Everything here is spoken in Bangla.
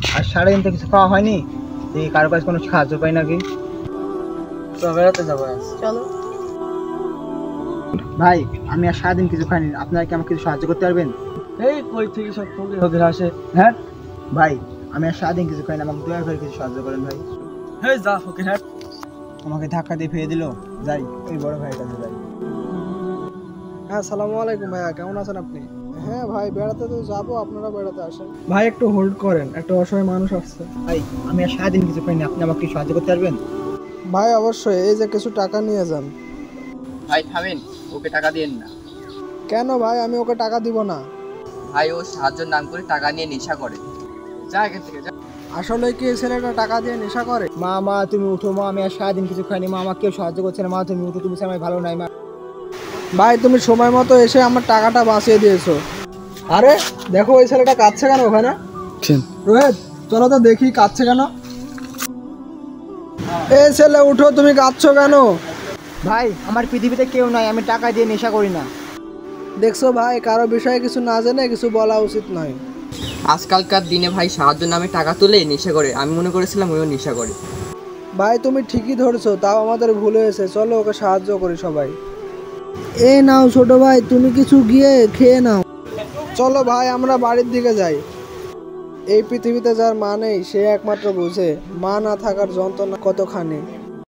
আর সারাদিন তো কিছু খাওয়া হয়নি, এই কারো কাছে কোনো সাহায্য পাই নাকি? তো বেড়াতে যাবো আজ। চলো। ভাই আমি আর সারাদিন কিছু খাইনি, আপনারা কি আমাকে কিছু সাহায্য করতে পারবেন? এই কই থেকে সব ফকির ফকির আসে। হ্যাঁ ভাই আমি আর সারাদিন কিছু খাই না, আমাকে দয়া করে কিছু সাহায্য করেন ভাই। হে যা ফকির হ্যাঁ। আমাকে ধাক্কা দিয়ে ফেলে দিল, যাই ওই বড় ভাইয়ের কাছে যাই। হ্যাঁ, আসসালামু আলাইকুম ভাইয়া, কেমন আছেন আপনি? হ্যাঁ ভাই, বেড়াতে তো যাবো, আপনারা বেড়াতে আসেন। ভাই একটু হোল্ড করেন, একটা অসহায় মানুষ আসছে। ভাই আমি আর সারাদিন কিছু খাইনি, আপনি আমাকে কিছু সাহায্য করতে পারবেন? ভাই অবশ্যই, এই যে কিছু টাকা নিয়ে যান। ভাই থামেন, ওকে টাকা দিয়েন না। কেন ভাই, আমি ওকে টাকা দিব না। ভাই ও সাহায্যের নাম করে টাকা নিয়ে নেশা করে। যা এখান থেকে যা। আসলে কি এই ছেলেটা টাকা দিয়ে নেশা করে? মা মা তুমি উঠো মা, আমি আর সারাদিন কিছু খাইনি মা, আমাকে কেউ সাহায্য করছে না মা, তুমি উঠো, তুমি আমার ভালো নাই মা। ভাই তুমি সময় মতো এসে আমার টাকাটা বাঁচিয়ে দিয়েছো। আরে দেখো ওই ছেলেটা কাঁদছে কেন ওখানে? রোহিত চলো তো দেখি কাঁদছে কেন। এই ছেলে উঠো, তুমি কাঁদছো কেন? ভাই আমার পৃথিবীতে কেউ নাই, আমি টাকা দিয়ে নেশা করি না। দেখছো ভাই, কারো বিষয়ে কিছু না জেনে কিছু বলা উচিত নয়। আজকালকার দিনে ভাই সাহায্যের নামে টাকা তুলে নেশা করে, আমি মনে করেছিলাম ওও নেশা করে। ভাই তুমি ঠিকই ধরছো, তাও আমাদের ভুল হয়েছে, চলো ওকে সাহায্য করি সবাই। এই নাও ছোট ভাই, তুমি কিছু গিয়ে খেয়ে নাও। চলো ভাই আমরা বাড়ির দিকে যাই। এই পৃথিবীতে যার মা নেই সে একমাত্র বুঝে মা না থাকার যন্ত্রণা কতখানি।